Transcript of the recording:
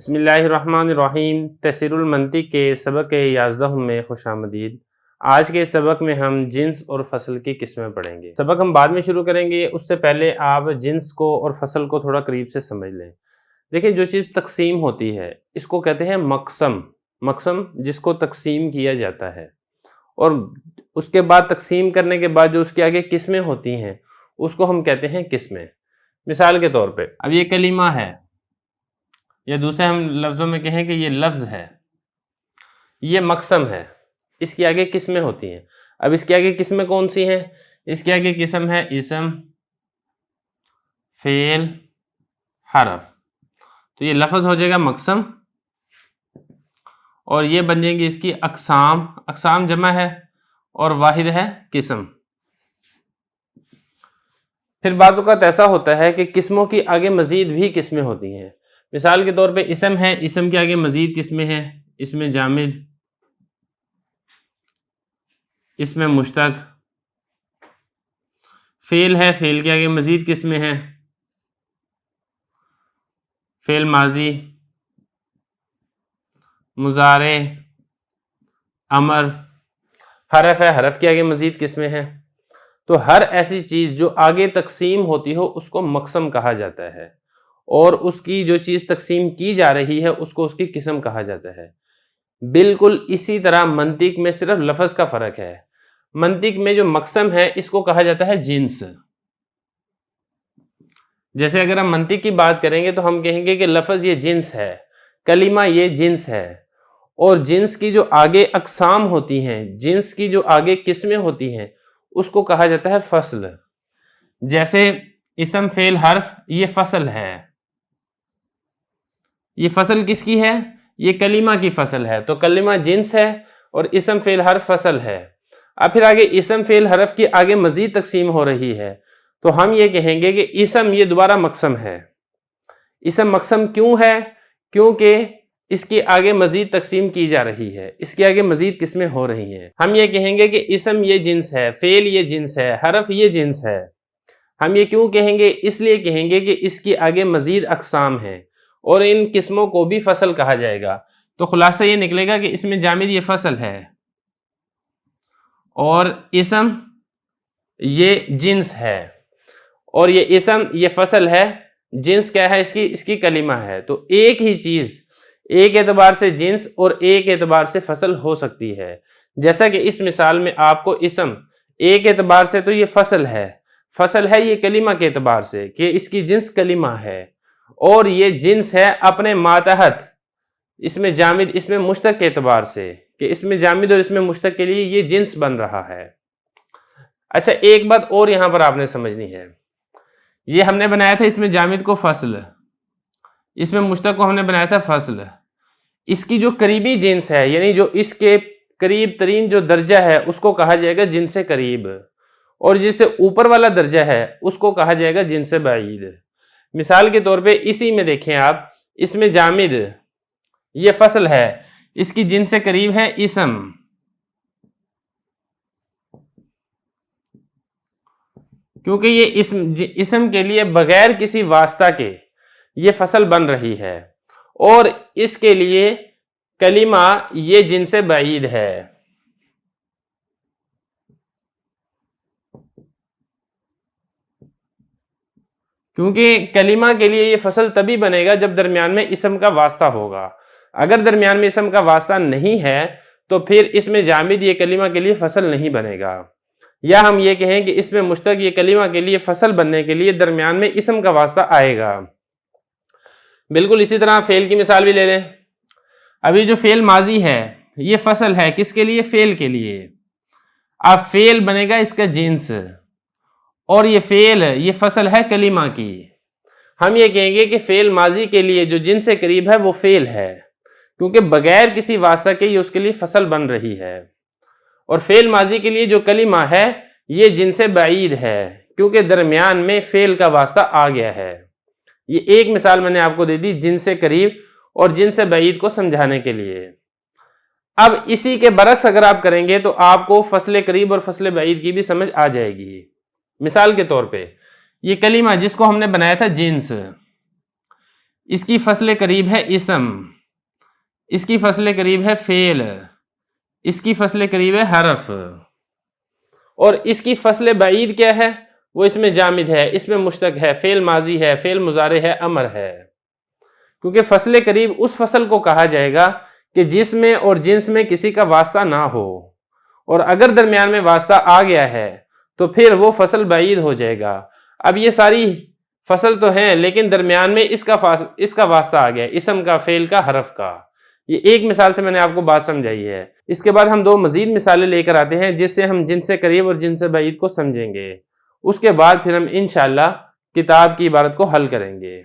بسم اللہ الرحمن الرحیم۔ تیسیر المنطق کے سبق 11 میں خوش آمدید۔ آج کے سبق میں ہم جنس اور فصل کی قسمیں پڑھیں گے۔ سبق ہم بعد میں شروع کریں گے، اس سے پہلے آپ جنس کو اور فصل کو تھوڑا قریب سے سمجھ لیں۔ دیکھیں، جو چیز تقسیم ہوتی ہے اس کو کہتے ہیں مقسم۔ مقسم جس کو تقسیم کیا جاتا ہے، اور اس کے بعد تقسیم کرنے کے بعد جو اس کے آگے قسمیں ہوتی ہیں اس کو ہم کہتے ہیں قسمیں۔ مثال کے طور پہ اب یہ کلمہ ہے، یا دوسرے ہم لفظوں میں کہیں کہ یہ لفظ ہے، یہ مقسم ہے، اس کے آگے قسمیں ہوتی ہیں۔ اب اس کے آگے قسمیں کون سی ہیں؟ اس کے آگے قسم ہے اسم، فعل، حرف۔ تو یہ لفظ ہو جائے گا مقسم، اور یہ بن جائیں گی اس کی اقسام۔ اقسام جمع ہے اور واحد ہے قسم۔ پھر بعض اوقات ایسا ہوتا ہے کہ قسموں کی آگے مزید بھی قسمیں ہوتی ہیں۔ مثال کے طور پہ اسم ہے، اسم کے آگے مزید قسمیں ہیں، اسم جامد، اسم مشتق۔ فعل ہے، فعل کے آگے مزید قسمیں ہیں، فعل ماضی، مضارع، امر۔ حرف ہے، حرف کے آگے مزید قسمیں ہیں۔ تو ہر ایسی چیز جو آگے تقسیم ہوتی ہو اس کو مقسم کہا جاتا ہے، اور اس کی جو چیز تقسیم کی جا رہی ہے اس کو اس کی قسم کہا جاتا ہے۔ بالکل اسی طرح منطق میں صرف لفظ کا فرق ہے۔ منطق میں جو مقسم ہے اس کو کہا جاتا ہے جنس۔ جیسے اگر ہم منطق کی بات کریں گے تو ہم کہیں گے کہ لفظ یہ جنس ہے، کلمہ یہ جنس ہے، اور جنس کی جو آگے اقسام ہوتی ہیں، جنس کی جو آگے قسمیں ہوتی ہیں اس کو کہا جاتا ہے فصل۔ جیسے اسم، فعل، حرف، یہ فصل ہے۔ یہ فصل کس کی ہے؟ یہ کلمہ کی فصل ہے۔ تو کلمہ جنس ہے اور اسم، فعل، حرف فصل ہے۔ اب پھر آگے اسم، فعل، حرف کی آگے مزید تقسیم ہو رہی ہے، تو ہم یہ کہیں گے کہ اسم یہ دوبارہ مقسم ہے۔ اسم مقسم کیوں ہے؟ کیونکہ اس کی آگے مزید تقسیم کی جا رہی ہے، اس کے آگے مزید قسمیں ہو رہی ہیں۔ ہم یہ کہیں گے کہ اسم یہ جنس ہے، فعل یہ جنس ہے، حرف یہ جنس ہے۔ ہم یہ کیوں کہیں گے؟ اس لیے کہیں گے کہ اس کی آگے مزید اقسام ہیں، اور ان قسموں کو بھی فصل کہا جائے گا۔ تو خلاصہ یہ نکلے گا کہ اسم جامد یہ فصل ہے، اور اسم یہ جنس ہے، اور یہ اسم یہ فصل ہے۔ جنس کیا ہے؟ اس کی کلمہ ہے۔ تو ایک ہی چیز ایک اعتبار سے جنس اور ایک اعتبار سے فصل ہو سکتی ہے۔ جیسا کہ اس مثال میں آپ کو اسم ایک اعتبار سے تو یہ فصل ہے، فصل ہے یہ کلمہ کے اعتبار سے کہ اس کی جنس کلمہ ہے، اور یہ جنس ہے اپنے ماتحت اس میں جامد، اس میں مشتق کے اعتبار سے کہ اس میں جامد اور اس میں مشتق کے لیے یہ جنس بن رہا ہے۔ اچھا، ایک بات اور یہاں پر آپ نے سمجھنی ہے۔ یہ ہم نے بنایا تھا اس میں جامد کو فصل، اس میں مشتق کو ہم نے بنایا تھا فصل۔ اس کی جو قریبی جنس ہے، یعنی جو اس کے قریب ترین جو درجہ ہے اس کو کہا جائے گا جنس قریب، اور جس سے اوپر والا درجہ ہے اس کو کہا جائے گا جنس بعید۔ مثال کے طور پہ اسی میں دیکھیں آپ، اس میں جامد یہ فصل ہے، اس کی جنس سے قریب ہے اسم، کیونکہ یہ اسم کے لیے بغیر کسی واسطہ کے یہ فصل بن رہی ہے، اور اس کے لیے کلمہ یہ جنس بعید ہے۔ کیونکہ کلمہ کے لیے یہ فصل تبھی بنے گا جب درمیان میں اسم کا واسطہ ہوگا۔ اگر درمیان میں اسم کا واسطہ نہیں ہے تو پھر اس میں جامد یہ کلمہ کے لیے فصل نہیں بنے گا۔ یا ہم یہ کہیں کہ اس میں مشتق یہ کلمہ کے لیے فصل بننے کے لیے درمیان میں اسم کا واسطہ آئے گا۔ بالکل اسی طرح فعل کی مثال بھی لے لیں۔ ابھی جو فعل ماضی ہے یہ فصل ہے، کس کے لیے؟ فعل کے لیے۔ اب فعل بنے گا اس کا جنس، اور یہ فعل یہ فصل ہے کلمہ کی۔ ہم یہ کہیں گے کہ فعل ماضی کے لیے جو جنس سے قریب ہے وہ فعل ہے، کیونکہ بغیر کسی واسطہ کے یہ اس کے لیے فصل بن رہی ہے، اور فعل ماضی کے لیے جو کلمہ ہے یہ جنس بعید ہے، کیونکہ درمیان میں فعل کا واسطہ آ گیا ہے۔ یہ ایک مثال میں نے آپ کو دے دی جنس سے قریب اور جنس سے بعید کو سمجھانے کے لیے۔ اب اسی کے برعکس اگر آپ کریں گے تو آپ کو فصل قریب اور فصل بعید کی بھی سمجھ آ جائے گی۔ مثال کے طور پہ یہ کلمہ جس کو ہم نے بنایا تھا جنس، اس کی فصل قریب ہے اسم، اس کی فصل قریب ہے فعل، اس کی فصل قریب ہے حرف، اور اس کی فصل بعید کیا ہے؟ وہ اس میں جامد ہے، اس میں مشتق ہے، فعل ماضی ہے، فعل مضارع ہے، امر ہے۔ کیونکہ فصل قریب اس فصل کو کہا جائے گا کہ جس میں اور جنس میں کسی کا واسطہ نہ ہو، اور اگر درمیان میں واسطہ آ گیا ہے تو پھر وہ فصل بعید ہو جائے گا۔ اب یہ ساری فصل تو ہیں لیکن درمیان میں اس کا واسطہ آ گیا، اسم کا، فعل کا، حرف کا۔ یہ ایک مثال سے میں نے آپ کو بات سمجھائی ہے۔ اس کے بعد ہم 2 مزید مثالیں لے کر آتے ہیں جس سے ہم جنس سے قریب اور جنس سے بعید کو سمجھیں گے۔ اس کے بعد پھر ہم انشاءاللہ کتاب کی عبارت کو حل کریں گے۔